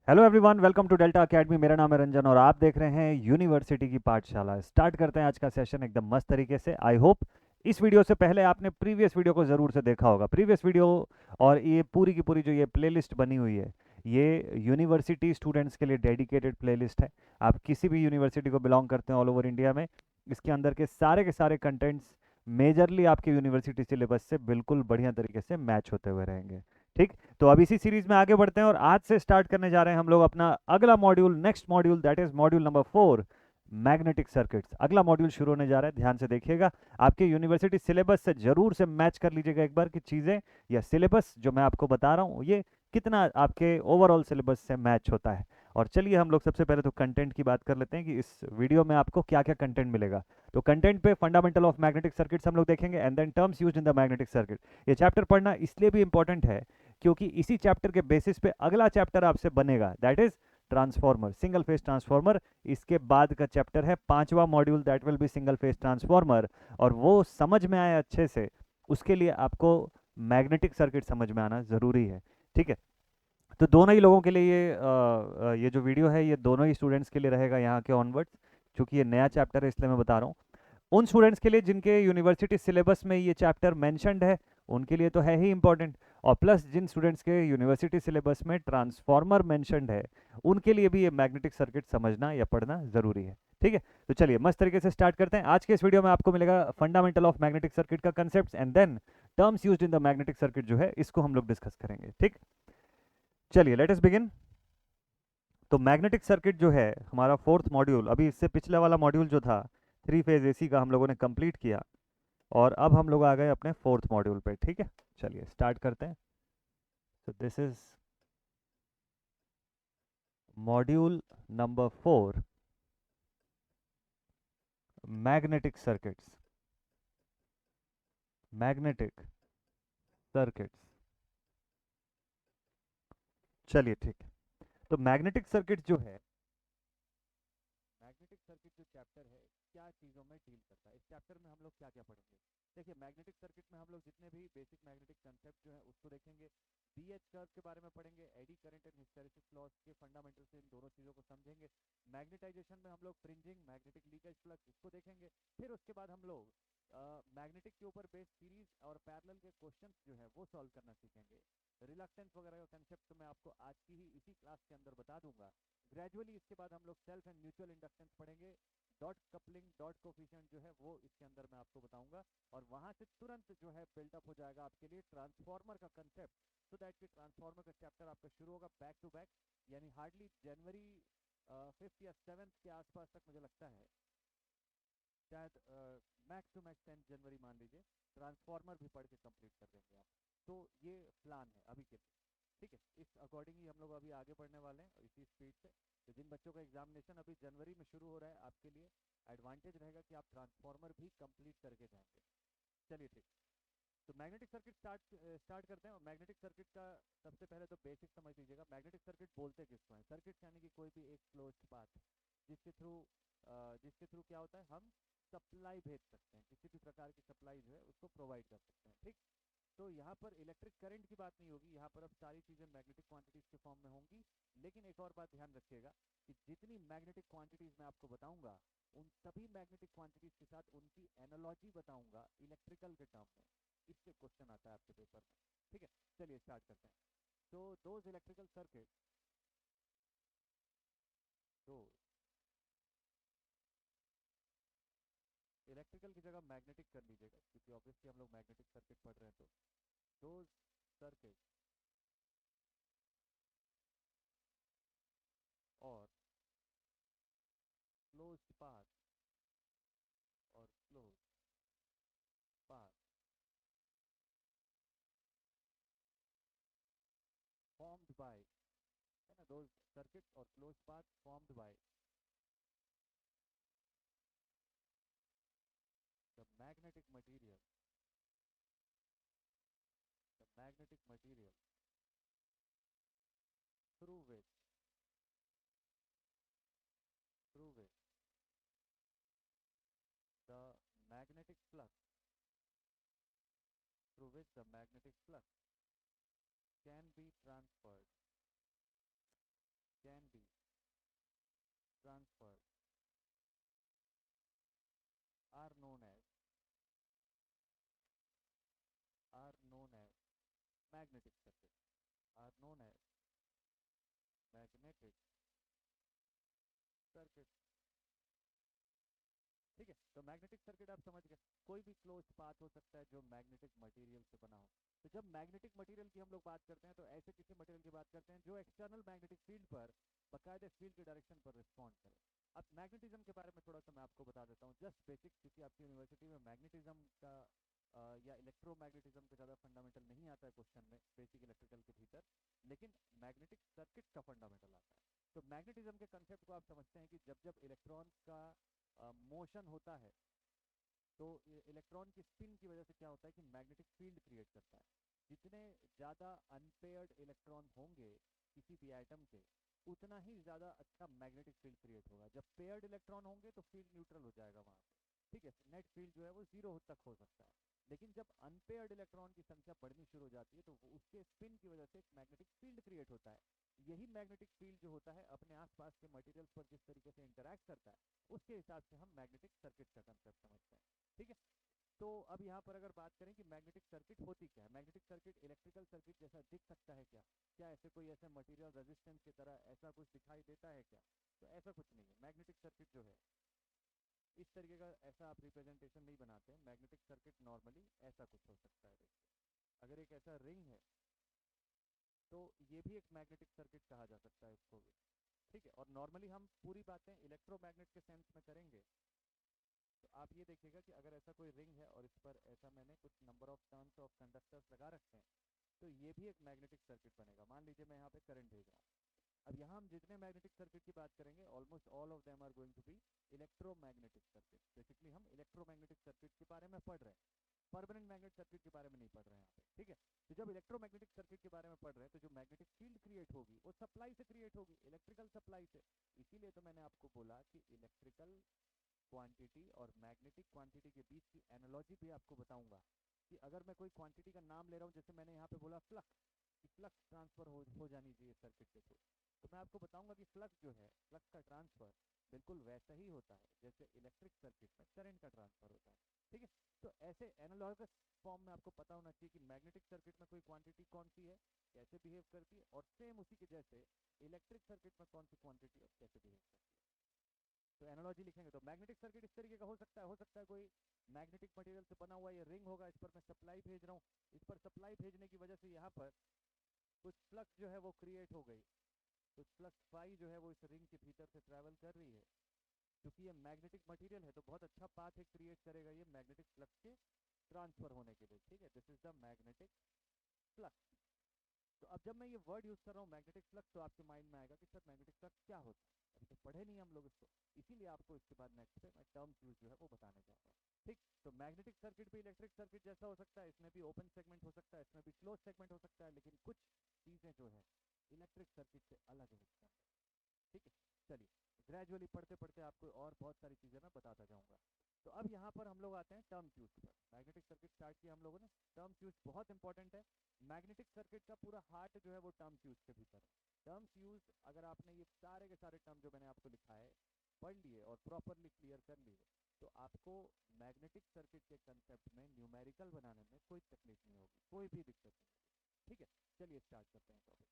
Hello everyone, welcome to Delta Academy. मेरा नाम है रंजन और आप देख रहे हैं यूनिवर्सिटी की पाठशाला। स्टार्ट करते हैं आज का सेशन एकदम मस्त तरीके से। आई होप इस वीडियो से पहले आपने प्रीवियस वीडियो को ज़रूर से देखा होगा। प्रीवियस वीडियो और ये पूरी की पूरी जो ये प्लेलिस्ट बनी हुई है, ये यूनिवर्सिटी स्टूडेंट्स के लिए डेडिकेटेड प्लेलिस्ट है। आप किसी भी यूनिवर्सिटी को बिलोंग करते हैं ऑल ओवर इंडिया में, इसके अंदर के सारे कंटेंट्स मेजरली आपके यूनिवर्सिटी सिलेबस से बिल्कुल बढ़िया तरीके से मैच होते हुए रहेंगे। ठीक, तो अब इसी सीरीज में आगे बढ़ते हैं और आज से स्टार्ट करने जा रहे हैं हम लोग अपना अगला module, next module, that is module number 4, magnetic circuits. अगला मॉड्यूल शुरू होने जा रहा है, ध्यान से देखिएगा। आपके यूनिवर्सिटी सिलेबस से जरूर से मैच कर लीजिएगा एक बार कि चीज़ें या सिलेबस जो मैं आपको बता रहा हूँ ये कितना आपके ओवरऑल सिलेबस से मैच होता है। और चलिए हम लोग सबसे पहले तो कंटेंट की बात कर लेते हैं कि इस वीडियो में आपको क्या क्या कंटेंट मिलेगा। तो कंटेंट पे फंडामेंटल ऑफ मैग्नेटिक सर्किट्स हम लोग देखेंगे and then terms used in the magnetic circuit. ये चैप्टर पढ़ना इसलिए भी इंपॉर्टेंट है क्योंकि इसी चैप्टर के बेसिस पे अगला चैप्टर आपसे बनेगा, that is transformer, single phase transformer. इसके बाद का चैप्टर है पांचवा module, that will be single phase transformer. और वो समझ में आए अच्छे से, उसके लिए आपको मैग्नेटिक सर्किट समझ में आना ज़रूरी है। ठीक है, तो दोनों ही लोगों के लिए ये जो वीडियो है ये दोनों ही स्टूडेंट्स के लिए रहेगा यहाँ के ऑनवर्ड्स। चूंकि ये नया चैप्टर है इसलिए मैं बता रहा हूँ उन स्टूडेंट्स के लिए जिनके यूनिवर्सिटी सिलेबस में ये चैप्टर मेंशन्ड है, उनके लिए तो है ही इंपॉर्टेंट। और प्लस जिन स्टूडेंट्स के यूनिवर्सिटी सिलेबस में ट्रांसफॉर्मर मेंशन्ड है, उनके लिए भी ये मैग्नेटिक सर्किट समझना या पढ़ना ज़रूरी है। ठीक है, तो चलिए मस्त तरीके से स्टार्ट करते हैं। आज के इस वीडियो में आपको मिलेगा फंडामेंटल ऑफ मैग्नेटिक सर्किट का concept and then terms used in the magnetic circuit जो है इसको हम लोग डिस्कस करेंगे। ठीक, चलिए लेट अस बिगिन। तो मैग्नेटिक सर्किट जो है हमारा फोर्थ मॉड्यूल, अभी इससे पिछला वाला मॉड्यूल जो था थ्री फेज एसी का हम लोगों ने कंप्लीट किया और अब हम लोग आ गए अपने फोर्थ मॉड्यूल पे। ठीक है, चलिए स्टार्ट करते हैं। तो this is module number 4, magnetic circuits. Magnetic circuits, चलिए ठीक है। तो मैग्नेटिक सर्किट जो है, मैग्नेटिक सर्किट जो चैप्टर है क्या चीज़ों में डील करता है, इस चैप्टर में हम लोग क्या क्या पढ़ेंगे। देखिए, मैग्नेटिक सर्किट में हम लोग जितने भी बेसिक मैग्नेटिक कंसेप्ट जो है उसको देखेंगे। बीएच कर्व के बारे में पढ़ेंगे, eddy current and hysteresis loss के फंडामेंटल से इन दोनों चीज़ों को समझेंगे। मैग्नेटाइजेशन में हम लोग फ्रिंजिंग, मैग्नेटिक लीकेज फ्लक्स इसको देखेंगे। फिर उसके बाद हम लोग मैग्नेटिक के ऊपर बेस्ड सीरीज और पैरेलल के क्वेश्चंस जो है वो सॉल्व करना सीखेंगे। रिलक्टेंस वगैरह का कंसेप्ट तो मैं आपको आज की ही इसी क्लास के अंदर बता दूंगा। ग्रेजुअली इसके बाद हम लोग सेल्फ एंड म्यूचुअल इंडक्टेंस पढ़ेंगे। डॉट कपलिंग, डॉट कोफिशिएंट जो है वो इसके अंदर मैं आपको बताऊंगा। और वहां से तुरंत जो है बिल्डअप हो जाएगा आपके लिए ट्रांसफॉर्मर का कंसेप्ट, सो दैट कि ट्रांसफॉर्मर का चैप्टर आपका शुरू होगा बैक टू बैक, यानी हार्डली जनवरी 5th या 7th के आसपास तक मुझे लगता है, शायद मैक्स टू मैक्स 10 जनवरी मान लीजिए, ट्रांसफॉर्मर भी पढ़ के कंप्लीट कर देंगे आप। तो ये प्लान है अभी के लिए। ठीक है, इस अकॉर्डिंग ही हम लोग अभी आगे बढ़ने वाले हैं इसी स्पीड से। तो जिन बच्चों का एग्जामिनेशन अभी जनवरी में शुरू हो रहा है, आपके लिए एडवांटेज रहेगा कि आप ट्रांसफॉर्मर भी कंप्लीट करके जाएंगे। चलिए ठीक, तो मैग्नेटिक सर्किट स्टार्ट करते हैं। और मैग्नेटिक सर्किट का सबसे पहले तो बेसिक समझ लीजिएगा, मैग्नेटिक सर्किट बोलते किसको हैं। सर्किट यानी कि कोई भी एक क्लोज्ड पाथ जिसके थ्रू जिसके थ्रू क्या होता है, हम सप्लाई भेज सकते हैं, किसी भी प्रकार की सप्लाई जो है उसको प्रोवाइड कर सकते हैं। ठीक, तो यहाँ पर इलेक्ट्रिक करंट की बात नहीं होगी, यहाँ पर अब सारी चीज़ें मैग्नेटिक क्वांटिटीज के फॉर्म में होंगी। लेकिन एक और बात ध्यान रखिएगा कि जितनी मैग्नेटिक क्वांटिटीज मैं आपको बताऊंगा, उन सभी मैग्नेटिक क्वांटिटीज के साथ उनकी एनालॉजी बताऊंगा इलेक्ट्रिकल के टर्म में। इससे क्वेश्चन आता है आपके पेपर में। ठीक है, चलिए स्टार्ट करते हैं। तो दोज इलेक्ट्रिकल सर्किट, दो इलेक्ट्रिकल की जगह मैग्नेटिक कर लीजिएगा क्योंकि ऑब्वियसली हम लोग मैग्नेटिक सर्किट पढ़ रहे हैं। तो दोज सर्किट और क्लोज्ड पाथ और क्लोज पाथ formed by, है ना, those circuits or closed path formed by the magnetic material, the magnetic material through which through which the magnetic flux through which the magnetic flux can be transferred magnetic circuit are known as magnetic circuit. ठीक है, तो magnetic circuit आप समझ गए, कोई भी closed path हो सकता है जो मैग्नेटिक मटेरियल से बना हो। तो जब मैग्नेटिक मटेरियल की हम लोग बात करते हैं तो ऐसे किसी मटेरियल की बात करते हैं जो एक्सटर्नल मैग्नेटिक फील्ड पर बाकायदे फील्ड के डायरेक्शन पर रिस्पॉन्ड करे। अब मैग्नेटिज्म के बारे में थोड़ा सा मैं आपको बता देता हूँ, जस्ट बेसिक, क्योंकि आपकी यूनिवर्सिटी में मैग्नेटिज्म का या इलेक्ट्रोमैग्नेटिज्म का ज़्यादा फंडामेंटल नहीं आता है क्वेश्चन में बेसिक इलेक्ट्रिकल के भीतर, लेकिन मैग्नेटिक सर्किट का फंडामेंटल आता है। तो मैग्नेटिज्म के कंसेप्ट को आप समझते हैं कि जब जब इलेक्ट्रॉन का मोशन होता है तो इलेक्ट्रॉन की स्पिन की वजह से क्या होता है कि मैग्नेटिक फील्ड क्रिएट करता है। जितने ज़्यादा अनपेयर्ड इलेक्ट्रॉन होंगे किसी भी एटम के, उतना ही ज़्यादा अच्छा मैग्नेटिक फील्ड क्रिएट होगा। जब पेयर्ड इलेक्ट्रॉन होंगे तो फील्ड न्यूट्रल हो जाएगा वहाँ पे, ठीक है, नेट फील्ड जो है वो जीरो तक हो सकता है। लेकिन जब अनपेयर्ड इलेक्ट्रॉन की संख्या बढ़नी शुरू हो जाती है तो उसके स्पिन की वजह से एक मैग्नेटिक फील्ड क्रिएट होता है। यही मैग्नेटिक फील्ड जो होता है अपने आसपास के मटेरियल्स पर जिस तरीके से इंटरैक्ट करता है, उसके हिसाब से हम मैग्नेटिक सर्किट का कंसेप्ट समझते हैं। ठीक है, तो अब यहाँ पर अगर बात करें कि मैग्नेटिक सर्किट होती क्या है, मैग्नेटिक सर्किट इलेक्ट्रिकल सर्किट जैसा दिख सकता है क्या, क्या ऐसे कोई ऐसे मटेरियल रेजिस्टेंस की तरह ऐसा कुछ दिखाई देता है क्या? तो ऐसा कुछ नहीं है। मैग्नेटिक सर्किट जो है इस तरीके का ऐसा आप रिप्रेजेंटेशन नहीं बनाते हैं। मैग्नेटिक सर्किट नॉर्मली ऐसा कुछ हो सकता है। देखिए, अगर एक ऐसा रिंग है तो ये भी एक मैग्नेटिक सर्किट कहा जा सकता है इसको भी। ठीक है, और नॉर्मली हम पूरी बातें इलेक्ट्रोमैग्नेट के सेंस में करेंगे। तो आप ये देखिएगा कि अगर ऐसा कोई रिंग है और इस पर ऐसा मैंने कुछ number of turns of conductors लगा रखे हैं, तो ये भी एक मैग्नेटिक सर्किट बनेगा। मान लीजिए मैं यहाँ पे करंट भेज रहा हूँ। अब यहाँ हम जितने मैग्नेटिक सर्किट की बात करेंगे almost all of them are going to be electromagnetic circuit. Basically हम इलेक्ट्रोमैग्नेटिक सर्किट के बारे में पढ़ रहे हैं, परमानेंट मैग्नेट सर्किट के बारे में नहीं पढ़ रहे हैं यहाँ पे। ठीक है, तो जब इलेक्ट्रोमैग्नेटिक सर्किट के बारे में पढ़ रहे हैं तो जो मैग्नेटिक फील्ड क्रिएट होगी वो सप्लाई से क्रिएट होगी, इलेक्ट्रिकल सप्लाई से। इसीलिए तो मैंने आपको बोला कि इलेक्ट्रिकल क्वांटिटी और मैग्नेटिक क्वांटिटी के बीच की एनालॉजी भी आपको बताऊंगा कि अगर मैं कोई क्वांटिटी का नाम ले रहा हूं, जैसे मैंने यहाँ पे बोला फ्लक्स, कि फ्लक्स ट्रांसफर हो जानी चाहिए सर्किट के थ्रू, तो मैं आपको बताऊंगा कि फ्लक्स जो है, फ्लक्स का ट्रांसफर बिल्कुल वैसा ही होता है जैसे इलेक्ट्रिक सर्किट में करंट का ट्रांसफर होता है। ठीक है, तो ऐसे एनालॉगस फॉर्म में आपको पता होना चाहिए कि मैग्नेटिक सर्किट में कोई क्वांटिटी कौन सी है, कैसे बिहेव करती है, और सेम उसी के जैसे इलेक्ट्रिक सर्किट में कौन सी क्वांटिटी और कैसे बिहेव करती है। तो एनालॉजी लिखेंगे तो मैग्नेटिक सर्किट इस तरीके का हो सकता है कोई मैग्नेटिक मटेरियल से बना हुआ ये रिंग होगा, इस पर मैं सप्लाई भेज रहा हूँ, इस पर सप्लाई भेजने की वजह से यहाँ पर कुछ फ्लक्स जो है वो क्रिएट हो गई, कुछ फ्लक्स फाई जो है वो इस रिंग के भीतर से ट्रैवल कर रही है। क्योंकि ये मैग्नेटिक मटेरियल है तो बहुत अच्छा पाथ एक क्रिएट करेगा ये मैग्नेटिक फ्लक्स के ट्रांसफर होने के लिए। ठीक है, this is the magnetic flux. तो अब जब मैं ये वर्ड यूज कर रहा हूँ मैग्नेटिक फ्लक्स, तो आपके माइंड में आएगा कि सर मैग्नेटिक फ्लक्स क्या होता है, अभी तो पढ़े नहीं हम लोग इसको, इसीलिए आपको इसके बाद नेक्स्ट पे मैं टर्म्स यूज जो है वो बताने जा रहा हूँ। ठीक, तो मैग्नेटिक सर्किट भी इलेक्ट्रिक सर्किट जैसा हो सकता है, इसमें भी ओपन सेगमेंट हो सकता है, इसमें भी क्लोज सेगमेंट हो सकता है, लेकिन कुछ चीजें जो है इलेक्ट्रिक सर्किट से अलग है इसके अंदर। ठीक है, चलिए ग्रेजुअली पढ़ते पढ़ते आपको और बहुत सारी चीजें मैं बताता जाऊंगा। तो अब यहाँ पर हम लोग आते हैं टर्म्स यूज पर। मैग्नेटिक सर्किट स्टार्ट किया हम लोगों ने, टर्म्स यूज बहुत इंपॉर्टेंट है। मैग्नेटिक सर्किट का पूरा हार्ट जो है वो टर्म्स यूज के भीतर है। टर्म्स यूज, अगर आपने ये सारे के सारे टर्म जो मैंने आपको लिखा है पढ़ लिए और प्रॉपरली क्लियर कर लिए, तो आपको मैग्नेटिक सर्किट के कंसेप्ट में न्यूमेरिकल बनाने में कोई तकलीफ नहीं होगी, कोई भी दिक्कत नहीं होगी। ठीक है, चलिए स्टार्ट करते हैं टॉपिक।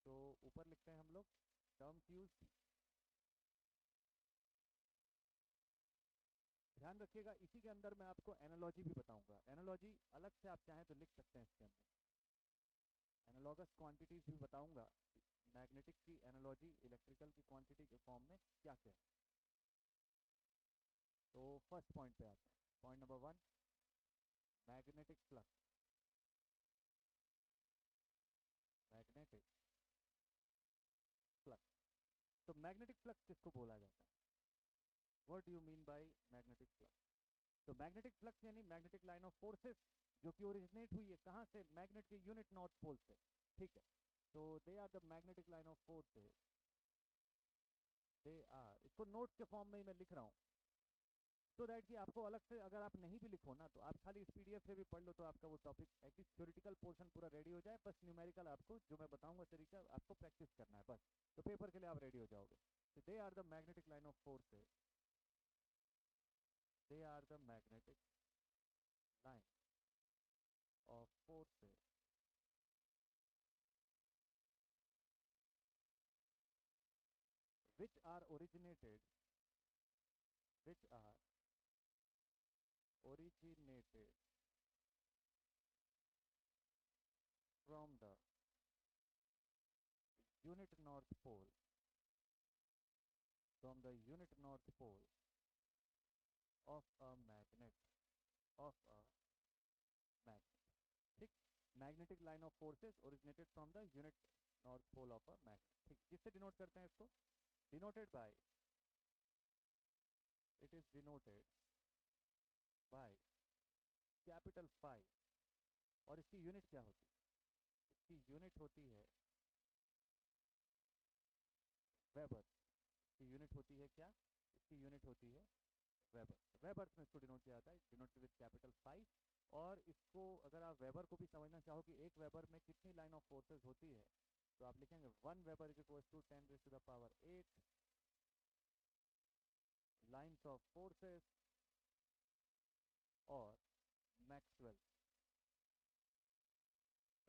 तो ऊपर लिखते हैं हम लोग टर्म्स यूज। ध्यान रखिएगा इसी के अंदर मैं आपको एनालॉजी भी बताऊंगा। एनालॉजी अलग से आप चाहें तो लिख सकते हैं इसके अंदर। एनालॉगस क्वांटिटीज भी बताऊंगा, मैग्नेटिक की एनालॉजी इलेक्ट्रिकल की क्वांटिटी के फॉर्म में क्या क्या है। तो फर्स्ट पॉइंट पे आते हैं, point number 1, magnetic flux. Magnetic flux, तो मैग्नेटिक फ्लक्स किसको बोला जाता है? What do you mean by magnetic flux? तो मैग्नेटिक फ्लक्स यानी मैग्नेटिक लाइन ऑफ फोर्सेस जो कि ओरिजिनेट हुई है कहाँ से? मैग्नेट के यूनिट नॉर्थ पोल से। ठीक है, तो they are the magnetic line of forces, they are, इसको नोट्स के फॉर्म में ही मैं लिख रहा हूँ, तो दैट कि आपको अलग से अगर आप नहीं भी लिखो ना तो आप खाली इस पीडीएफ से भी पढ़ लो तो आपका वो टॉपिक एटलीस्ट थ्योरेटिकल पोर्शन पूरा रेडी हो जाए। बस न्यूमेरिकल आपको जो मैं बताऊंगा तरीका आपको प्रैक्टिस करना है बस, तो पेपर के लिए आप रेडी हो जाओगे। तो they are the magnetic line of forces, they are the magnetic line of forces which are originated from the unit north pole of a magnet of a magnet. ठीक, magnetic line of forces originated from the unit north pole of a magnet. ठीक, किससे denote करते हैं इसको? Denoted by, it is denoted by capital phi. और इसकी unit क्या होती है? इसकी यूनिट होती है वेबर. इसकी यूनिट होती है क्या? इसकी यूनिट होती है वेबर. वेबर में इसको डिनोट किया जाता है, डिनोटेड विद कैपिटल फाई. और इसको अगर आप वेबर को भी समझना चाहो कि एक वेबर में कितनी लाइन ऑफ फोर्सेस होती है, तो आप लिखेंगे 1 weber is equal to 10⁸ lines of forces और मैक्सवेल.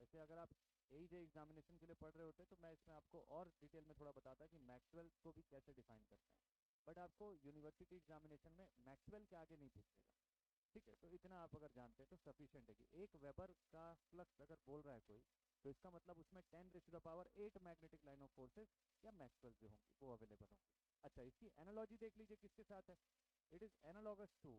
वैसे अगर आप एजे एग्जामिनेशन के लिए पढ़ रहे होते तो मैं इसमें आपको और डिटेल में थोड़ा बताता कि मैक्सवेल को भी कैसे डिफाइन करते हैं, बट आपको यूनिवर्सिटी एग्जामिनेशन में मैक्सवेल के आगे नहीं पूछेगा. ठीक है, तो इतना आप अगर जानते हैं तो सफिशिएंट है कि एक वेबर का फ्लक्स अगर बोल रहा है कोई, तो इसका मतलब उसमें 10⁸ मैग्नेटिक लाइन ऑफ फोर्सेस या मैक्सवेल जो होंगी वो अवेलेबल होंगी. अच्छा, इसकी एनालॉजी देख लीजिए किसके साथ है. It is analogous to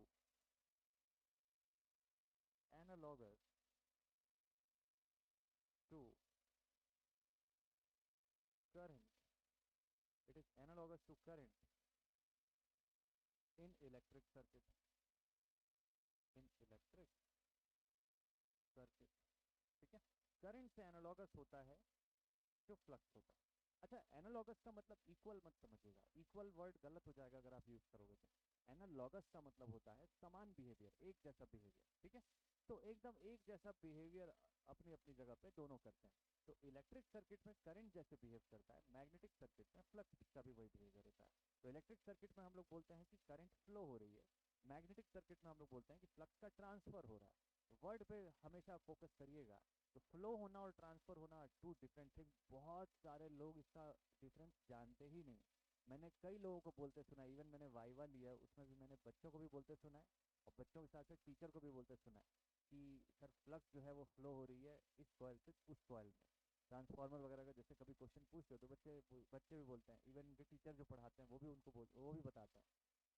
current. It is analogous to current in electric circuit. ठीक है, करंट से एनालॉगस होता है जो फ्लक्स होता है. अच्छा, एनालॉगस का मतलब इक्वल मत समझिएगा, इक्वल वर्ड गलत हो जाएगा अगर आप यूज करोगे तो. एनालॉगस का मतलब होता है समान बिहेवियर, एक जैसा बिहेवियर. ठीक है, तो एकदम एक जैसा बिहेवियर अपनी अपनी जगह पे दोनों करते हैं. तो इलेक्ट्रिक सर्किट में करंट जैसे बिहेव करता है, मैग्नेटिक सर्किट में फ्लक्स का भी वही बिहेवियर होता है. तो इलेक्ट्रिक सर्किट में हम लोग बोलते हैं कि करंट फ्लो हो रही है, मैग्नेटिक सर्किट में हम लोग बोलते हैं कि फ्लक्स का ट्रांसफर हो रहा है. वर्ड पे हमेशा फोकस करिएगा. तो फ्लो होना और ट्रांसफर होना टू डिफरेंट थिंग. बहुत सारे लोग इसका डिफरेंस जानते ही नहीं. मैंने कई लोगों को बोलते सुना है, इवन मैंने वाइवा लिया उसमें भी मैंने बच्चों को भी बोलते सुना है और बच्चों के साथ साथ टीचर को भी बोलते सुना है कि सर फ्लक्स जो है वो फ्लो हो रही है इस कॉइल से उस कॉइल में. ट्रांसफार्मर वगैरह का जैसे कभी क्वेश्चन पूछते हो तो बच्चे भी बोलते हैं, इवन उनके टीचर जो पढ़ाते हैं वो भी बताते हैं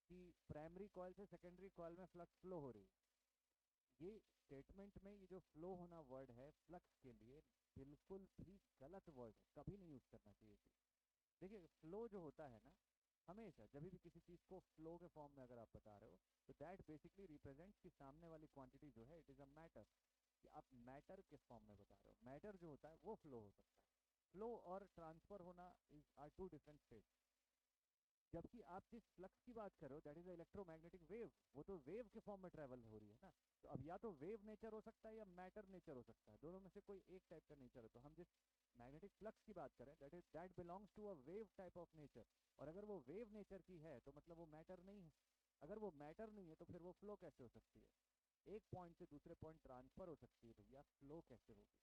कि प्राइमरी कॉइल से सेकेंडरी कॉइल में फ्लक्स फ्लो हो रही है. ये स्टेटमेंट में ये जो फ्लो होना वर्ड है फ्लक्स के लिए बिल्कुल भी गलत वर्ड है, कभी नहीं यूज करना चाहिए. देखिए, फ्लो जो होता है ना, हमेशा जब भी किसी चीज को फ्लो के फॉर्म में अगर आप बता रहे हो तो दैट बेसिकली रिप्रेजेंट्स कि सामने वाली क्वांटिटी जो है इट इज अ मैटर, कि आप मैटर के फॉर्म में बता रहे हो. मैटर जो होता है वो फ्लो हो सकता है. फ्लो और ट्रांसफर होना is are two different state. जबकि आप जिस फ्लक्स की बात कर रहे हो दैट इज इलेक्ट्रोमैग्नेटिक वेव, वो तो वेव के फॉर्म में ट्रेवल हो रही है ना. तो अब या तो वेव नेचर हो सकता है या मैटर नेचर हो सकता है, दोनों में से कोई एक टाइप का नेचर है. तो हम जिस मैग्नेटिक फ्लक्स की बात करें that belongs to a wave type of nature. और अगर वो वेव नेचर की है तो मतलब वो मैटर नहीं है. अगर वो मैटर नहीं है तो फिर वो फ्लो कैसे हो सकती है? एक पॉइंट से दूसरे पॉइंट ट्रांसफर हो सकती है भैया, फ्लो कैसे होगी?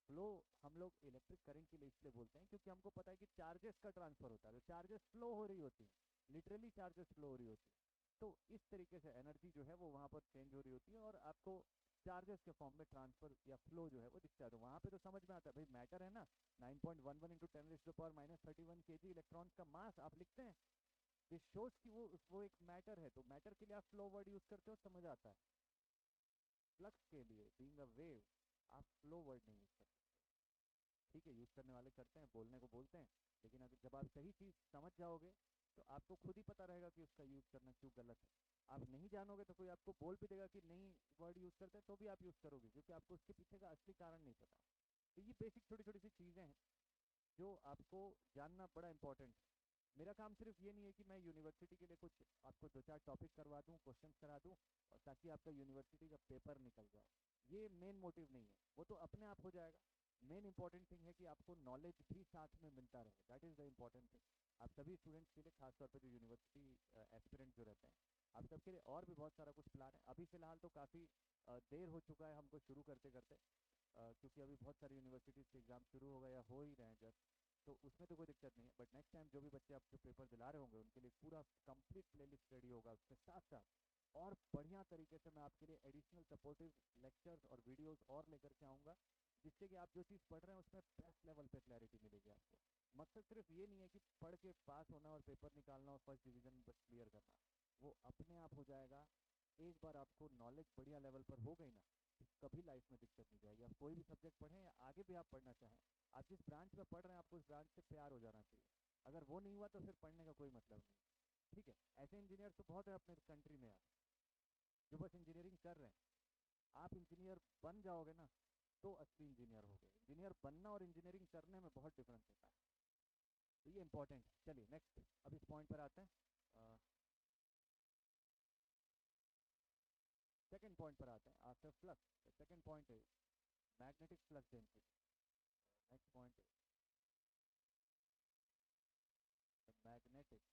फ्लो हम लोग इलेक्ट्रिक करंट के लिए इसलिए बोलते हैं क्योंकि हमको पता है कि चार्जेस का ट्रांसफर होता है, तो चार्जेस फ्लो हो रही होती है, लिटरली चार्जेस फ्लो हो रही होती है. तो इस तरीके से एनर्जी जो है वो वहां पर चेंज हो रही होती है और आपको चार्जेस के फॉर्म में ट्रांसफर या फ्लो जो है वो दिखता है. तो वहां पे तो समझ में आता है भाई मैटर है ना, 9.11 इंटू 10⁻⁻31 kg इलेक्ट्रॉन्स का मास आप लिखते हैं. दिस शोज कि वो एक मैटर है, तो मैटर के लिए आप फ्लो वर्ड यूज करते हो, समझ आता है. फ्लक्स के लिए बीइंग अ वेव आप फ्लो वर्ड नहीं यूज करते. ठीक है, यूज करने वाले करते हैं, बोलने को बोलते हैं, लेकिन अगर जब आप सही चीज समझ जाओगे तो आपको खुद ही पता रहेगा कि उसका यूज करना क्यों गलत है. आप नहीं जानोगे तो कोई आपको बोल भी देगा कि नहीं वर्ड यूज करते हैं तो भी आप यूज करोगे क्योंकि आपको उसके पीछे का असली कारण नहीं पता. तो ये बेसिक छोटी छोटी सी चीजें हैं जो आपको जानना बड़ा इंपॉर्टेंट है. मेरा काम सिर्फ ये नहीं है कि मैं यूनिवर्सिटी के लिए कुछ आपको 2-4 टॉपिक करवा दूं, क्वेश्चन करा दूं और ताकि आपका यूनिवर्सिटी का पेपर निकल जाए. ये मेन मोटिव नहीं है, वो तो अपने आप हो जाएगा. मेन इंपॉर्टेंट थिंग है कि आपको नॉलेज भी साथ में मिलता रहे, that is the important thing. आप सभी स्टूडेंट्स के लिए, खासतौर पर जो यूनिवर्सिटी एस्पिरेंट जो रहते हैं, आप सबके लिए और भी बहुत सारा कुछ प्लान है. अभी फिलहाल तो काफ़ी देर हो चुका है हमको शुरू करते करते, क्योंकि अभी बहुत सारी यूनिवर्सिटीज़ के एग्जाम शुरू हो गए या हो ही रहे हैं जस्ट. तो उसमें तो कोई दिक्कत नहीं है, बट नेक्स्ट टाइम जो भी बच्चे आप जो पेपर दिला रहे होंगे उनके लिए पूरा कंप्लीट प्लेलिस्ट रेडी होगा। उसके साथ साथ और बढ़िया तरीके से मैं आपके लिए एडिशनल सपोर्टिव लेक्चर्स और वीडियोस और लेकर के आऊँगा, जिससे कि आप जो चीज़ पढ़ रहे हैं उसमें बेस्ट लेवल पे क्लैरिटी मिलेगी आपको। मकसद सिर्फ ये नहीं है कि पढ़ के पास होना और पेपर निकालना और फर्स्ट डिवीज़न बस क्लियर करना, वो अपने आप हो जाएगा। एक बार आपको नॉलेज बढ़िया लेवल पर हो गई ना, तो कभी लाइफ में दिक्कत नहीं जाएगी। आप कोई भी सब्जेक्ट पढ़ें या आगे भी आप पढ़ना चाहें, आप जिस ब्रांच में पढ़ रहे हैं आपको उस ब्रांच से प्यार हो जाना चाहिए। अगर वो नहीं हुआ तो फिर पढ़ने का कोई मतलब नहीं। ठीक है, ऐसे इंजीनियर तो बहुत है अपने कंट्री में यार, जो बस इंजीनियरिंग कर रहे हैं। आप इंजीनियर बन जाओगे ना तो असली इंजीनियर हो गए। इंजीनियर बनना और इंजीनियरिंग करने में बहुत डिफरेंस होता है, तो ये इंपॉर्टेंट है। चलिए नेक्स्ट, अब इस पॉइंट पर आते हैं, सेकेंड पॉइंट पर आते हैं। आफ्टर फ्लक्स सेकेंड पॉइंट है magnetic flux density. Next point है मैग्नेटिक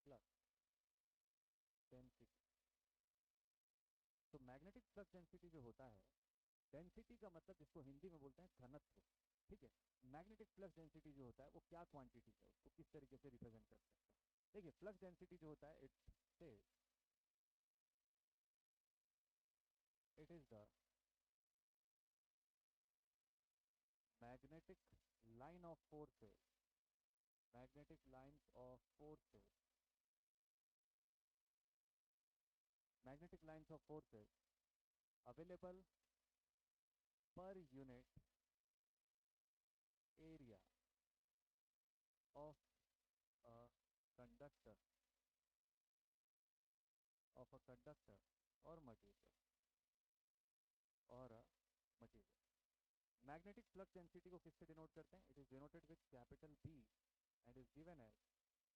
फ्लक्स डेंसिटी। तो मैग्नेटिक फ्लक्स डेंसिटी जो होता है, डेंसिटी का मतलब जिसको हिंदी में बोलते हैं घनत्व। ठीक है, मैग्नेटिक फ्लक्स डेंसिटी जो होता है वो क्या क्वांटिटी है, उसको किस तरीके से रिप्रेजेंट कर सकते हैं। देखिए, फ्लक्स डेंसिटी जो होता है it is the magnetic line of forces, magnetic lines of forces, magnetic lines of forces available per unit area of a conductor, of a conductor or material, or a material. Magnetic flux density को किससे denote करते हैं? It is denoted with capital B and is given as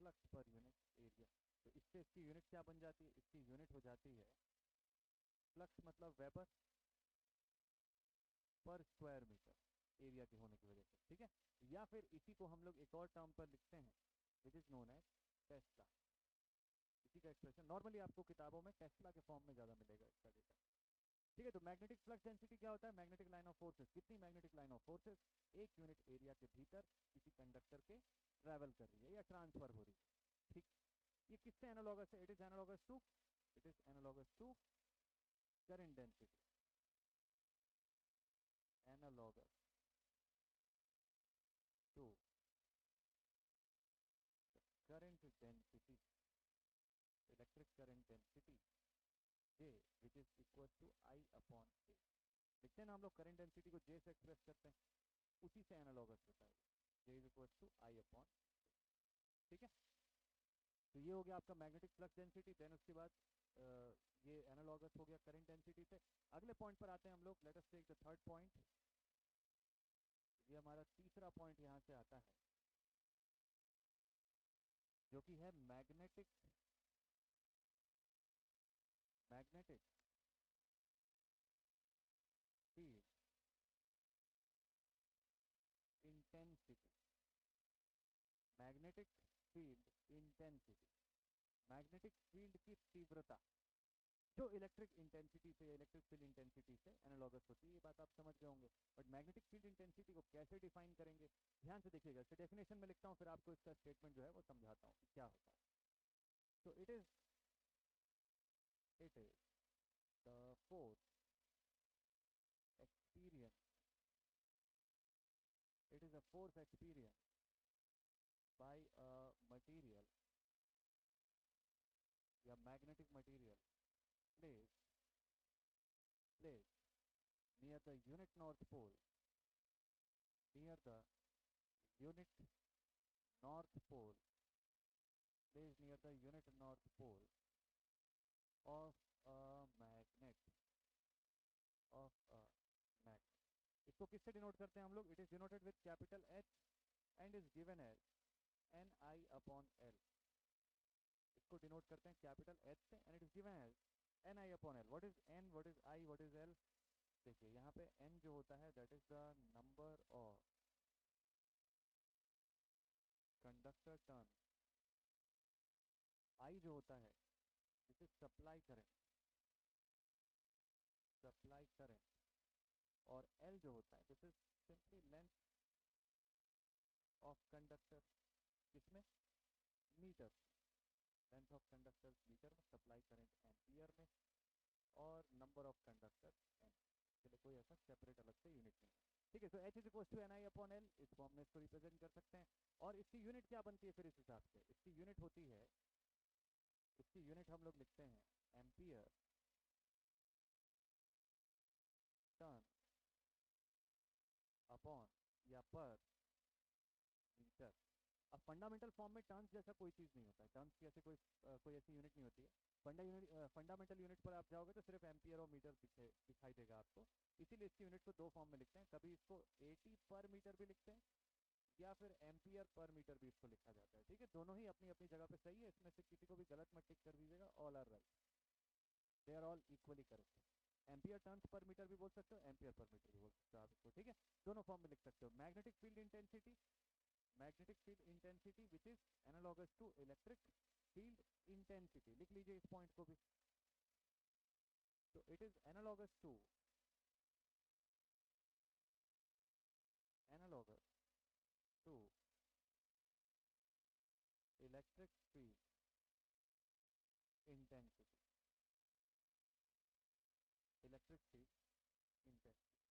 flux per unit area. तो इससे इसकी unit क्या बन जाती है? इसकी यूनिट हो जाती है फ्लक्स मतलब वेबर पर स्क्वायर मीटर, एरिया के होने की वजह से। ठीक है, या फिर इसी को हम लोग एक और टर्म पर लिखते हैं which is known as tesla. इसी का एक्सप्रेशन नॉर्मली आपको किताबों में टेस्ला के फॉर्म में ज्यादा मिलेगा इसका डेटा। ठीक है, तो मैग्नेटिक फ्लक्स डेंसिटी क्या होता है? मैग्नेटिक लाइन ऑफ फोर्सेस, कितनी मैग्नेटिक लाइन ऑफ फोर्सेस एक यूनिट एरिया के भीतर किसी कंडक्टर के ट्रैवल कर रही है या ट्रांसफर हो रही है। ठीक, ये किससे एनालॉगस है? It is analogous to current density, analogous to current density, electric current density J which is equal to I upon K। लिखते हैं ना हम लोग करंट डेंसिटी को J से एक्सप्रेस करते हैं, उसी से एनालॉगस होता है J is equal to I upon K। ठीक है, तो ये हो गया आपका मैग्नेटिक फ्लक्स डेंसिटी। देन उसके बाद ये एनालॉगस हो गया करंट डेंसिटी से। अगले पॉइंट पर आते हैं हम लोग। Let us take the third point. ये हमारा तीसरा पॉइंट यहाँ से आता है, जो कि है magnetic magnetic field intensity. Magnetic field intensity, magnetic field की तीव्रता जो इलेक्ट्रिक इंटेंसिटी से, इलेक्ट्रिक फील्ड इंटेंसिटी से एनालॉगस होती है। ये बात आप समझ गए होंगे। बट मैग्नेटिक फील्ड इंटेंसिटी को कैसे डिफाइन करेंगे, ध्यान से देखिएगा। इसके डेफिनेशन में लिखता हूँ, फिर आपको इसका स्टेटमेंट जो है वो समझाता हूँ कि क्या होता है। तो it is the force experience, it is a force experience by a material या magnetic material place near the unit north pole, near the unit north pole, placed near the unit north pole of a magnet, of a magnet। इसको किससे denote करते हैं हम लोग? It is denoted with capital H and is given as N I upon L. इसको denote करते हैं capital H से and it is given as N I upon L. What is N, what is I, what is L? देखिए यहाँ पे n जो होता है that is the number of conductor turn, I जो होता है this is supply current, supply current, और L जो होता है दिस इज ऑफ कंडक्टर, किसमें, metre, length of conductor metre में, सप्लाई करंट एम्पियर में, और नंबर ऑफ कंडक्टर एन, के लिए कोई ऐसा सेपरेट अलग से यूनिट नहीं है। ठीक है, तो H is equal to N I upon L, इस फॉर्म में इसको रिप्रेजेंट कर सकते हैं। और इसकी यूनिट क्या बनती है फिर इस हिसाब से, इसकी यूनिट होती है, इसकी यूनिट हम लोग लिखते हैं एम्पियर टर्न अपॉन या पर मीटर। अब फंडामेंटल फॉर्म में टर्न्स जैसा कोई चीज़ नहीं होता है, टर्न्स की ऐसे कोई ऐसी यूनिट नहीं होती है। फंडामेंटल यूनिट पर आप जाओगे तो सिर्फ एम्पियर और मीटर दिखाई देगा आपको, इसीलिए इसकी यूनिट को दो फॉर्म में लिखते हैं, कभी इसको 80 पर मीटर भी लिखते हैं या फिर एम्पियर पर मीटर भी इसको लिखा जाता है। ठीक है, दोनों ही अपनी अपनी जगह पे सही है, इसमें से किसी को भी गलत मत टिक कर दीजिएगा, all are right, they are all equally correct. Ampere turns per metre भी बोल सकते हो, एम्पियर पर मीटर भी बोल सकते हो आप इसको। ठीक है, दोनों फॉर्म में लिख सकते हो। Magnetic field intensity, magnetic field intensity which is analogous to electric field intensity, लिख लीजिए इस पॉइंट को भी। तो it is analogous to, analogous to electric field intensity, electric field intensity.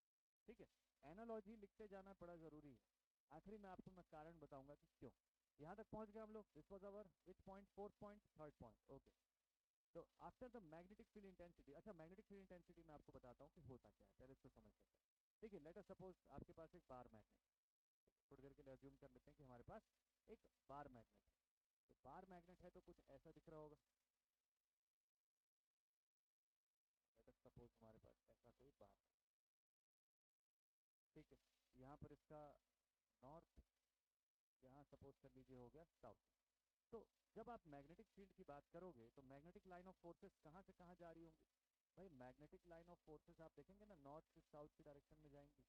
ठीक है, एनालॉजी लिखते जाना बड़ा जरूरी है। आखिरी में आपको मैं कारण बताऊंगा कि क्यों। यहां तक पहुंच गए हम लोग, this was our which point, fourth point, third point. Okay, तो after the magnetic field intensity, अच्छा मैग्नेटिक फील्ड इंटेंसिटी मैं आपको बताता हूँ कि होता क्या है, पहले इसको समझ लेते हैं। देखिए, लेट अस सपोज आपके पास एक बार मैग्नेट, थोड़ी देर के लिए अज्यूम कर लेते हैं कि हमारे पास एक बार मैग्नेट है। तो बार मैग्नेट है तो कुछ ऐसा दिख रहा होगा, लेट अस सपोज हमारे पास ऐसा कोई बार है। ठीक है, यहाँ पर इसका नॉर्थ, यहाँ सपोज कर लीजिए हो गया साउथ। तो जब आप मैग्नेटिक फील्ड की बात करोगे तो मैग्नेटिक लाइन ऑफ फोर्सेस कहाँ से कहाँ जा रही होंगी, भाई मैग्नेटिक लाइन ऑफ फोर्सेस आप देखेंगे ना, नॉर्थ से साउथ की डायरेक्शन में जाएंगी,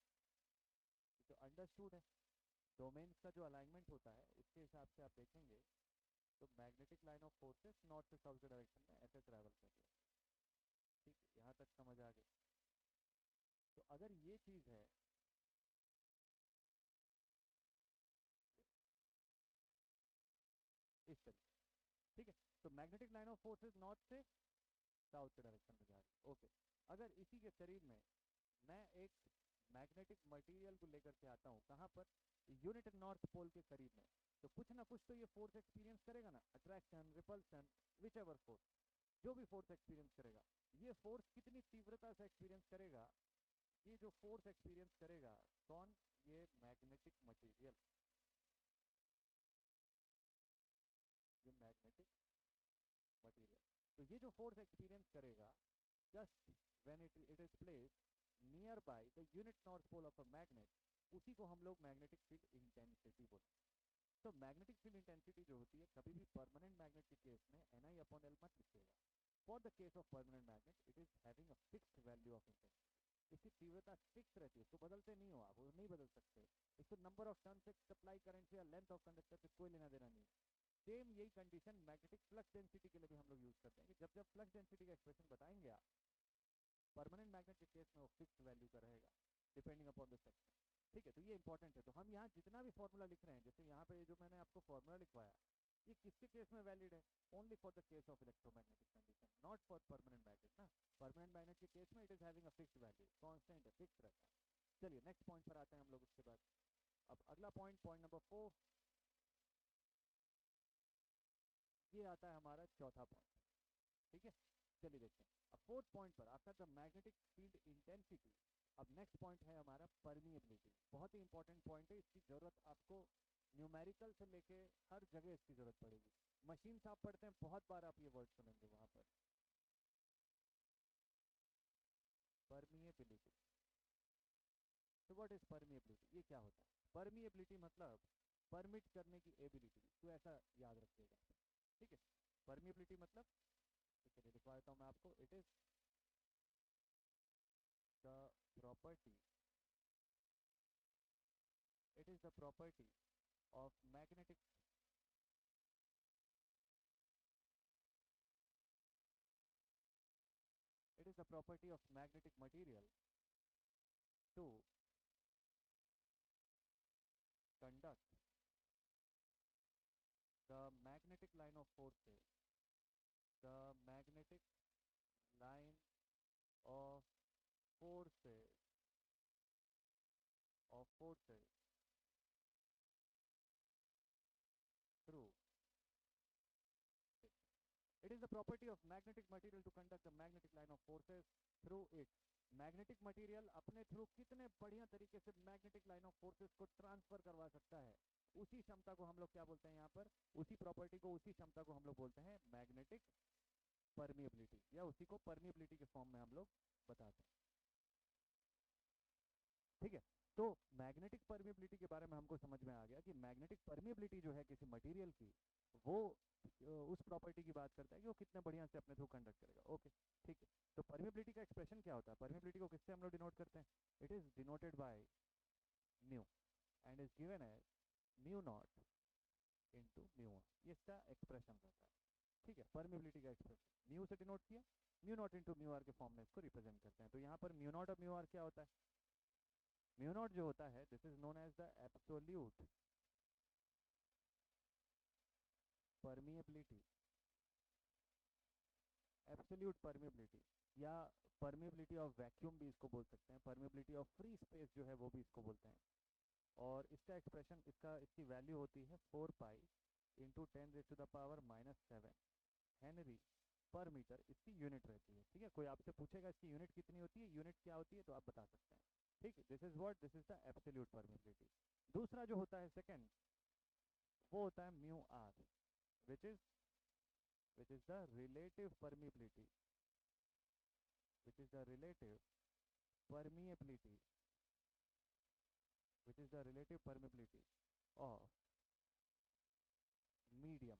तो अंडरस्टूड है। डोमेन्स का जो अलाइनमेंट होता है उसके हिसाब से आप देखेंगे तो magnetic line of forces north से साउथ के डायरेक्शन में ऐसे ट्रैवल कर रही है। ठीक है, यहाँ तक समझ आ गई। तो अगर ये चीज है, इस तरीके, ठीक है, तो magnetic line of forces north से साउथ के डायरेक्शन में जा रही है। ओके, अगर इसी के शरीर में मैं एक मैग्नेटिक मटेरियल को लेकर के आता हूँ, कहाँ पर, यूनिट नॉर्थ पोल के करीब में, तो कुछ ना कुछ तो ये फोर्स एक्सपीरियंस करेगा ना, attraction, repulsion, which ever force, जो भी फोर्स एक्सपीरियंस करेगा, ये फोर्स कितनी तीव्रता से एक्सपीरियंस करेगा, ये जो फोर्स एक्सपीरियंस करेगा, कौन, ये मैग्नेटिक मटेरियल, ये मैग्नेटिक मटेरियल, तो ये जो फोर्स एक्सपीरियंस करेगा just when it is placed near by the unit north pole of a magnet, उसी को हम लोग मैग्नेटिक फील्ड इंटेंसिटी बोलते हैं। तो मैग्नेटिक फील्ड इंटेंसिटी जो होती है, कभी भी परमानेंट मैग्नेट के केस में एन आई अपॉन एल मत लिखिएगा। For the case of permanent magnet it is having a fixed value of intensity, इसकी तीव्रता फिक्स रहती है, इसको बदलते नहीं हो आप, वो नहीं बदल सकते। इसको नंबर ऑफ टर्न से, सप्लाई करंट से या लेंथ ऑफ कंडक्टर से कोई लेना देना नहीं है। सेम यही कंडीशन मैग्नेटिक फ्लक्स डेंसिटी के लिए भी हम लोग यूज करते हैं कि जब जब फ्लक्स डेंसिटी का एक्सप्रेशन बताएंगे आप, परमानेंट मैग्नेट के केस में वो फिक्स वैल्यू का रहेगा डिपेंडिंग अपॉन द सेक्शन। ठीक है, तो ये इंपॉर्टेंट है। तो हम यहाँ जितना भी फॉर्मूला लिख रहे हैं, जैसे यहाँ पे जो मैंने आपको फॉर्मूला लिखवाया, ये किसके केस में वैलिड है, only for the case of electromagnetic condition, not for permanent magnet ना। परमानेंट मैग्नेट के केस में it is having a fixed value, constant है, फिक्स रहता है। चलिए नेक्स्ट पॉइंट पर आते हैं हम लोग उसके बाद। अब अगला पॉइंट, पॉइंट नंबर 4, ये आता है हमारा चौथा पॉइंट। ठीक है, चलिए देखते हैं। अब फोर्थ पॉइंट पर, after the magnetic field intensity, अब नेक्स्ट पॉइंट है हमारा परमिएबिलिटी। बहुत ही इंपॉर्टेंट पॉइंट है, इसकी जरूरत आपको न्यूमेरिकल से लेके हर जगह इसकी जरूरत पड़ेगी। मशीन आप पढ़ते हैं, बहुत बार आप ये वर्ड सुनेंगे वहां पर, परमिएबिलिटी। तो व्हाट इज परमिएबिलिटी, ये क्या होता है? परमिएबिलिटी मतलब परमिट करने की एबिलिटी, तो ऐसा याद रखिएगा। ठीक है, परमिएबिलिटी मतलब, चलिए लिखवा देता हूं मैं आपको, it is the property, it is the property of magnetic, it is the property of magnetic material to conduct forces, the magnetic line of forces through it. It is the property of magnetic material to conduct the magnetic line of forces through it. Magnetic material अपने through कितने बढ़िया तरीके से magnetic line of forces को transfer करवा सकता है, उसी क्षमता को हम लोग क्या बोलते हैं यहाँ पर, उसी प्रॉपर्टी को, उसी क्षमता को हम लोग बोलते हैं मैग्नेटिक परमिएबिलिटी, या उसी को परमिएबिलिटी के फॉर्म में हम लोग बताते हैं। ठीक है, तो मैग्नेटिक परमिएबिलिटी के बारे में हमको समझ में आ गया कि मैग्नेटिक परमिएबिलिटी जो है किसी मटेरियल की, वो उस प्रॉपर्टी की बात करता है कि वो कितने बढ़िया से अपने थ्रू कंडक्ट करेगा। ओके, ठीक है। तो परमिएबिलिटी का एक्सप्रेशन क्या होता है, परमिएबिलिटी को किससे हम लोग डिनोट करते हैं, it is denoted by mu and is given as mu naught into mu one, ये इसका एक्सप्रेशन रहता है। ठीक है, परमिएबिलिटी का एक्सप्रेशन म्यू से डिनोट किया, mu naught into mu r के फॉर्म में इसको रिप्रेजेंट करते हैं। तो यहाँ पर म्यू नॉट और म्यू आर क्या होता है, म्यू नॉट जो होता है this is known as the absolute permeability, absolute permeability, या परमिएबिलिटी ऑफ वैक्यूम भी इसको बोल सकते हैं, परमिएबिलिटी ऑफ फ्री स्पेस जो है वो भी इसको बोलते हैं। और इसका एक्सप्रेशन, इसकी वैल्यू होती है 4 pi into 10⁻⁻⁷ Henry per metre, इसकी यूनिट रहती है। ठीक है, कोई आपसे पूछेगा इसकी यूनिट कितनी होती है, यूनिट क्या होती है, तो आप बता सकते हैं। ठीक है, this is what, this is the absolute permeability. दूसरा जो होता है सेकंड, वो होता है mu r, which is the relative permeability, which is the relative permeability, of medium.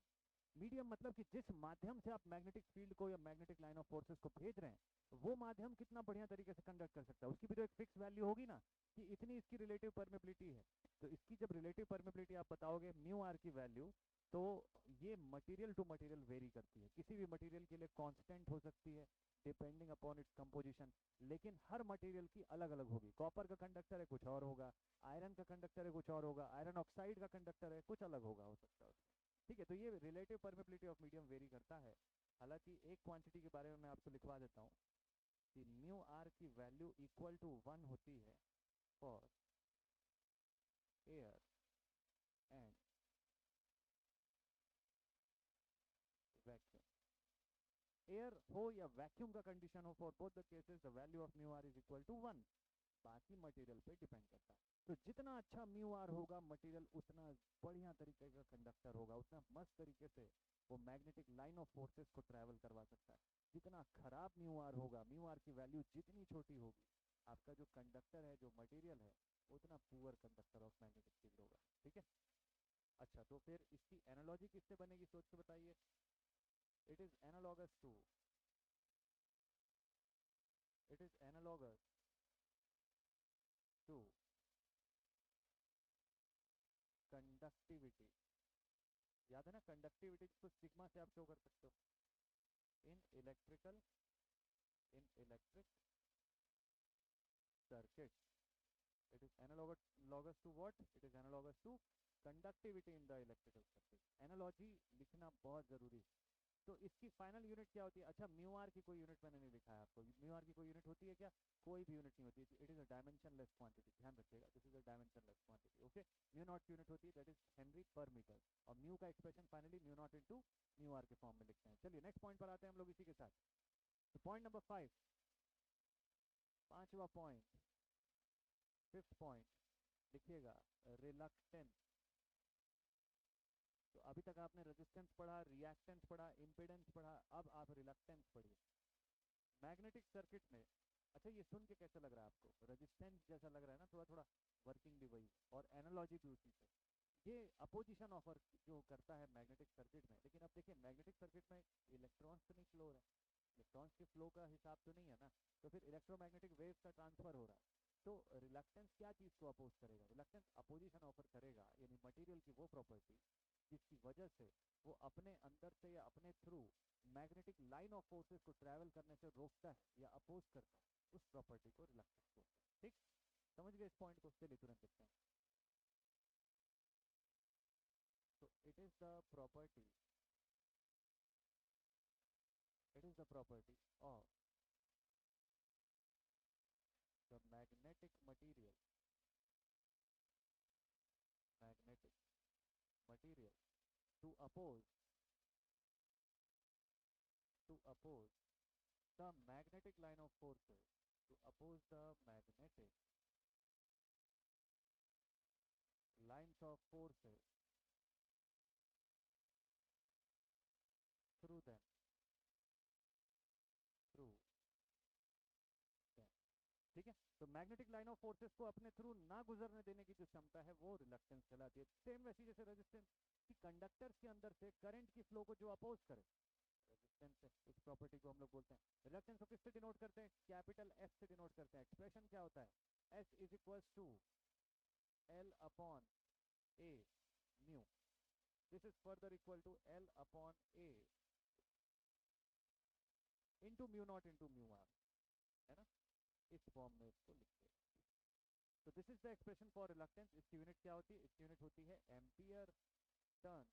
Medium मतलब कि जिस माध्यम से आप मैग्नेटिक फील्ड को या मैग्नेटिक लाइन ऑफ फोर्सेस को भेज रहे हैं, वो माध्यम कितना बढ़िया तरीके से कंडक्ट कर सकता है, उसकी भी तो एक फिक्स वैल्यू होगी ना, कि इतनी इसकी रिलेटिव परमेबिलिटी है। तो इसकी जब रिलेटिव परमेबिलिटी आप बताओगे म्यू आर की वैल्यू, तो ये मटेरियल टू मटेरियल वेरी करती है, किसी भी मटेरियल के लिए कांस्टेंट हो सकती है डिपेंडिंग अपॉन इट्स कंपोजिशन, लेकिन हर मटेरियल की अलग अलग होगी। कॉपर का कंडक्टर है कुछ और होगा, आयरन का कंडक्टर है कुछ और होगा, आयरन ऑक्साइड का कंडक्टर है कुछ अलग होगा, हो सकता है। ठीक है, तो ये relative permeability of medium very करता है। हालांकि एक क्वांटिटी के बारे में मैं आपको लिखवा देता हूँ कि म्यू आर की वैल्यू इक्वल टू 1 होती है for air and vacuum. Air हो या वैक्यूम का कंडीशन हो, for both the cases the value of mu r is equal to 1। बाकी मटेरियल पे डिपेंड करता है। तो जितना अच्छा म्यू आर होगा मटेरियल, उतना बढ़िया तरीके का कंडक्टर होगा, उतना मस्त तरीके से वो मैग्नेटिक लाइन ऑफ फोर्सेस को ट्रैवल करवा सकता है। जितना खराब म्यू आर होगा, म्यू आर की वैल्यू जितनी छोटी होगी, आपका जो कंडक्टर है, जो मटेरियल है, उतना poor conductor of magnetic field होगा। ठीक है, अच्छा, तो फिर इसकी एनालॉजी किससे बनेगी, सोच के बताइए। It is analogous to conductivity. याद है ना, कंडक्टिविटी को सिग्मा से आप शो कर सकते हो in electric circuit. It is analogous to what, it is analogous to conductivity in the electrical circuit. Analogy लिखना बहुत जरूरी है। तो इसकी फाइनल यूनिट क्या होती है, अच्छा म्यू आर की कोई यूनिट मैंने नहीं लिखा है आपको, म्यू आर की कोई यूनिट होती है क्या, कोई भी यूनिट नहीं होती है। It is a dimensionless quantity, ध्यान रखिएगा, this is a dimensionless quantity. Okay, mu naught की यूनिट होती है that is henry per metre, और म्यू का expression finally mu naught into mu r के फॉर्म में लिखते हैं। चलिए नेक्स्ट पॉइंट पर आते हैं हम लोग इसी के साथ। तो पॉइंट नंबर 5, पांचवा पॉइंट, फिफ्थ पॉइंट लिखिएगा, रिलक्टेंस। तो अभी तक आपने रेजिस्टेंस पढ़ा, रिएक्टेंस पढ़ा, इंपेडेंस पढ़ा, अब आप रिलक्टेंस पढ़िए मैग्नेटिक सर्किट में। अच्छा, ये सुन के कैसा लग रहा है आपको, रेजिस्टेंस जैसा लग रहा है ना, थोड़ा थोड़ा वर्किंग भी वही और एनालॉजी भी उसी से। ये अपोजिशन ऑफर जो करता है मैग्नेटिक सर्किट में, लेकिन अब देखिए मैग्नेटिक सर्किट में इलेक्ट्रॉन्स तो नहीं फ्लो हो रहा है, इलेक्ट्रॉन्स के फ्लो का हिसाब तो नहीं है ना, तो फिर इलेक्ट्रोमैग्नेटिक वेव्स का ट्रांसफर हो रहा है। तो रिलक्टेंस क्या चीज को अपोज करेगा, रिलक्टेंस अपोजिशन ऑफर करेगा, यानी मटेरियल की वो प्रॉपर्टी जिसकी वजह से वो अपने अंदर से या अपने through magnetic line of forces को ट्रैवल करने से रोकता है या अपोज करता है, उस प्रॉपर्टी को रिलक्टेंस बोलते हैं। ठीक, समझ गए इस पॉइंट को, चलिए तुरंत देखते हैं। तो it is the property the property of the magnetic material to oppose the magnetic line of forces, to oppose the magnetic lines of forces through them through them। ठीक है, तो मैग्नेटिक लाइन ऑफ फोर्सेस को अपने through ना गुजरने देने की जो क्षमता है वो रिलक्टेंस कहलाती है। सेम वैसी जैसे रेजिस्टेंस कि कंडक्टर्स के अंदर से करंट की फ्लो को जो अपोज करे, रेजिस्टेंस है, इस प्रॉपर्टी को हम लोग बोलते हैं। रिलक्टेंस को किससे डिनोट करते हैं? कैपिटल एस से डिनोट करते हैं। एक्सप्रेशन क्या होता है? S is equals to L upon A mu. This is further equal to L upon A into mu naught into mu R, है ना? इस फॉर्म में इसको लिखते हैं। तो this is the expression for reluctance. इसकी यूनिट क्या होती है? इसकी यूनिट होती है एम्पियर टर्न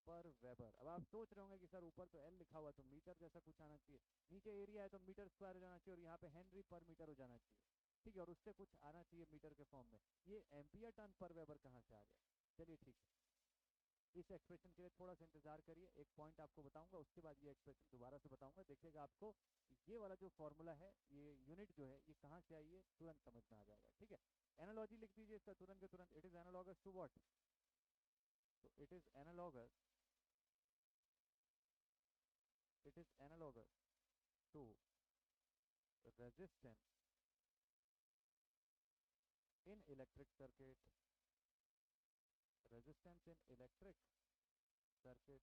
पर वेबर। अब आप सोच रहे होंगे कि सर ऊपर तो एल लिखा हुआ तो मीटर जैसा कुछ आना चाहिए, नीचे एरिया है तो मीटर स्क्वायर हो जाना चाहिए और यहाँ पे हेनरी पर मीटर हो जाना चाहिए, ठीक है, और उससे कुछ आना चाहिए मीटर के फॉर्म में। ये एम्पियर टर्न पर वेबर कहाँ से आ गया? चलिए ठीक है, इस एक्सप्रेशन के लिए थोड़ा सा इंतजार करिए, एक पॉइंट आपको बताऊंगा, उसके बाद ये एक्सप्रेशन दोबारा से बताऊंगा। देखिएगा आपको ये वाला जो फॉर्मूला है, ये यूनिट जो है, ये कहाँ से आई है तुरंत समझ में आ जाएगा। ठीक है, एनालॉजी लिख दीजिए इसका तुरंत के तुरंत। It is analogous to what? तो it is analogous to resistance in electric circuit. Resistance in electric circuit,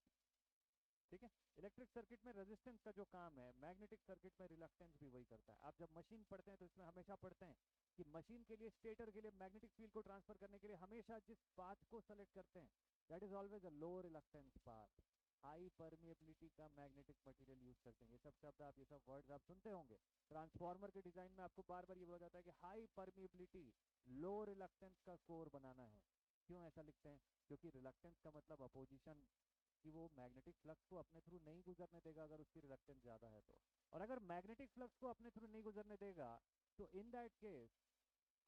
ठीक है। इलेक्ट्रिक सर्किट में रेजिस्टेंस का जो काम है, मैग्नेटिक सर्किट में रिलक्टेंस भी वही करता है। आप जब मशीन पढ़ते हैं तो इसमें हमेशा पढ़ते हैं कि मशीन के लिए, स्टेटर के लिए मैग्नेटिक फील्ड को ट्रांसफर करने के लिए हमेशा जिस पाथ को सेलेक्ट करते हैं, that is always a low reluctance path. High permeability का मैग्नेटिक मटेरियल यूज करते हैं। ये सब शब्द आप, ये सब वर्ड्स आप सुनते होंगे। ट्रांसफॉर्मर के डिजाइन में आपको बार बार ये बोला जाता है कि हाई परमिएबिलिटी लो रिलक्टेंस का कोर बनाना है। क्यों ऐसा लिखते हैं? क्योंकि रिलक्टेंस का मतलब अपोजिशन, कि वो मैग्नेटिक फ्लक्स को अपने थ्रू नहीं गुजरने देगा अगर उसकी रिलक्टेंस ज्यादा है तो। और अगर मैग्नेटिक फ्लक्स को अपने थ्रू नहीं गुजरने देगा तो इन दैट केस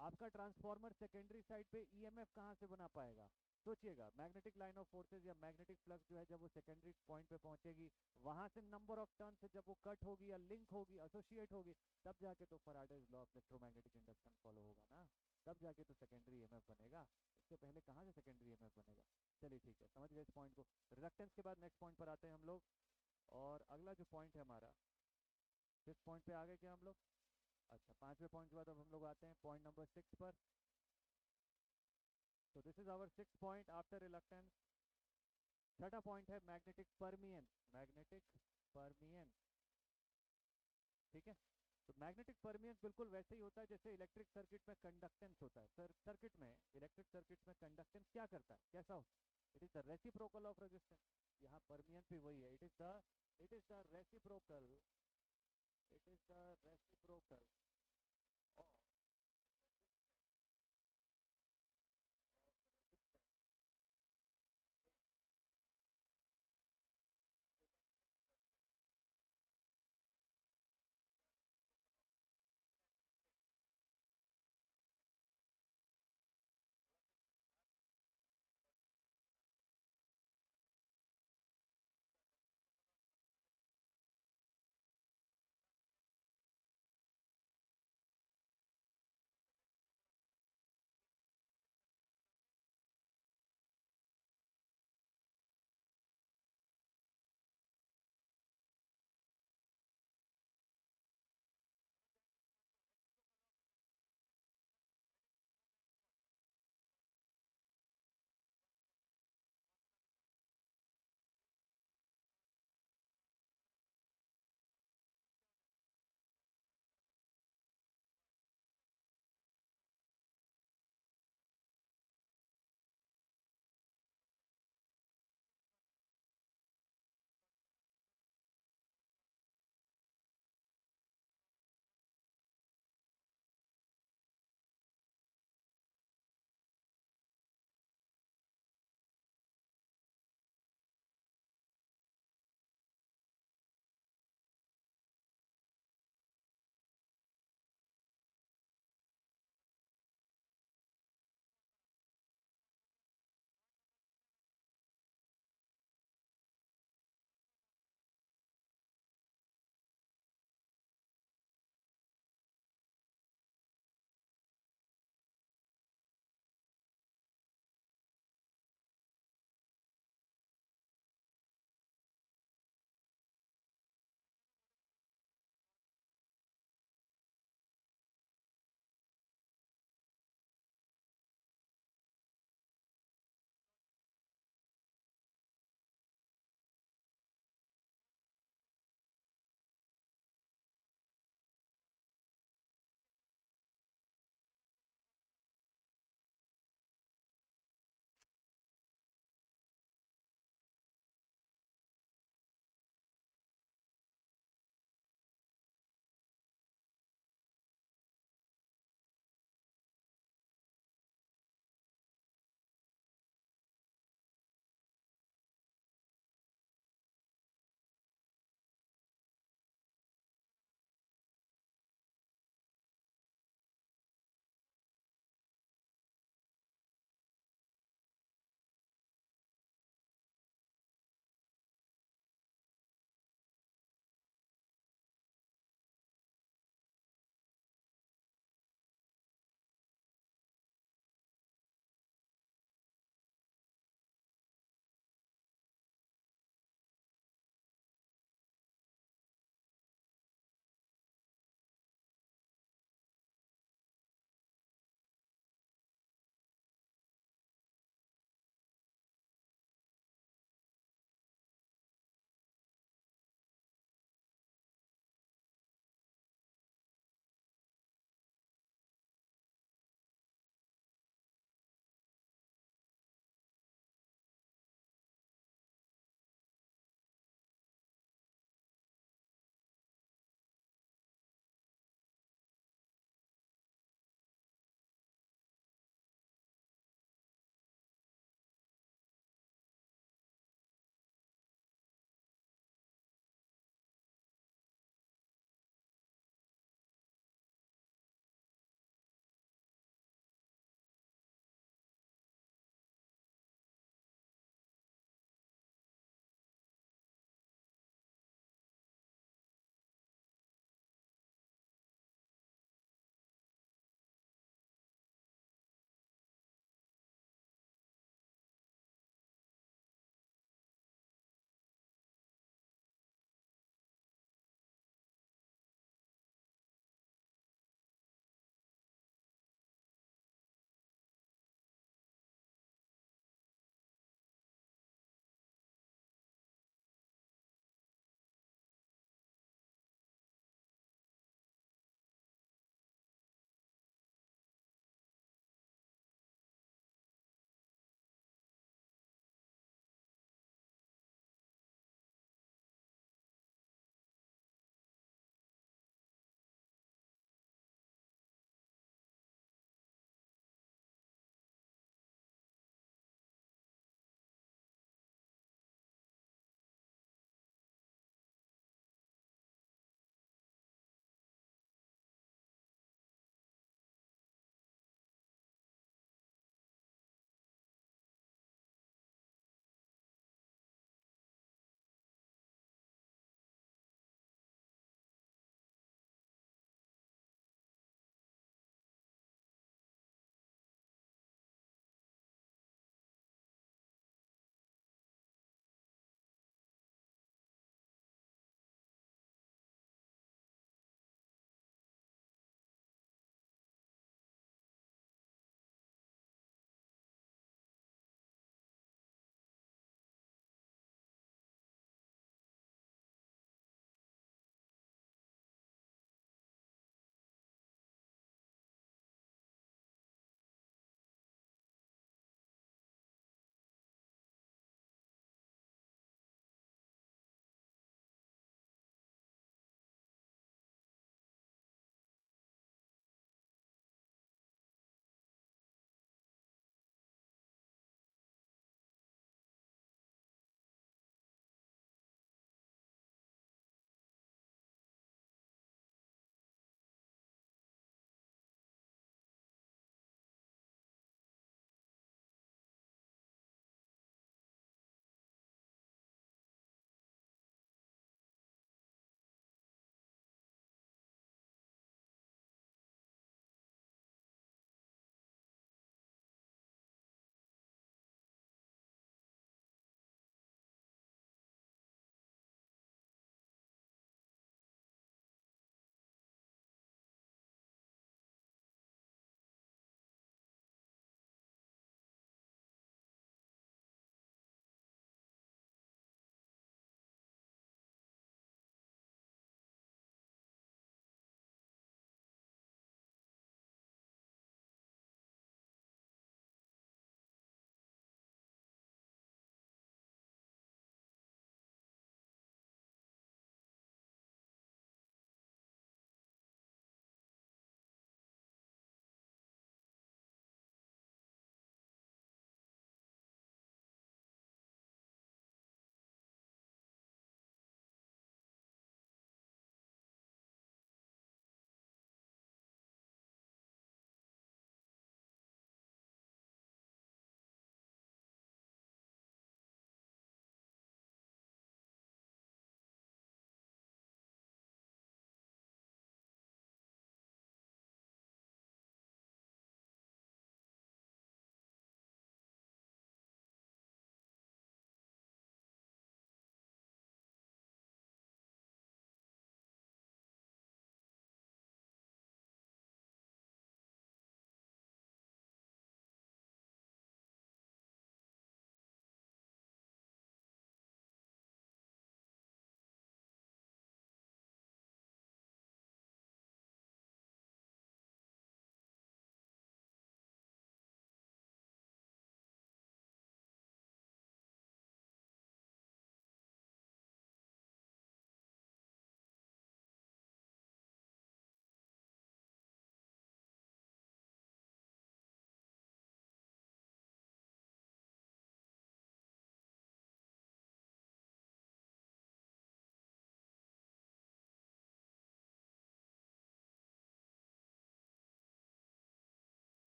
आपका ट्रांसफॉर्मर सेकेंडरी साइड पे ईएमएफ कहां से बना पाएगा? सोचिएगा, मैग्नेटिक लाइन ऑफ फोर्सेज या मैग्नेटिक फ्लक्स जो है, जब वो सेकेंडरी पॉइंट पे पहुंचेगी, वहां से नंबर ऑफ टर्न से जब वो कट होगी या लिंक होगी, एसोसिएट होगी, तब जाके तो Faraday's law of electromagnetic induction follow होगा ना, तब जाके तो सेकेंडरी ईएमएफ बनेगा। इससे पहले कहां से सेकेंडरी ईएमएफ बनेगा? चलिए ठीक है, समझ गए इस पॉइंट को। रिलक्टेंस के बाद नेक्स्ट पॉइंट पर आते हैं हम लोग, और अगला जो पॉइंट है हमारा, किस पॉइंट पे आ गए क्या हम लोग? अच्छा, पांचवें पॉइंट के बाद अब हम लोग आते हैं पॉइंट नंबर 6 पर। तो this is our 6th point after reluctance. छठा पॉइंट है मैग्नेटिक परमियंस। मैग्नेटिक परमियंस, ठीक है। तो मैग्नेटिक परमियंस बिल्कुल वैसे ही होता है जैसे इलेक्ट्रिक सर्किट में कंडक्टेंस होता है। सर्किट में, इलेक्ट्रिक सर्किट में कंडक्टेंस क्या करता है, कैसा होता है? It is the reciprocal of resistance. यहाँ परमियंस भी वही है, it is the reciprocal, it is the reciprocal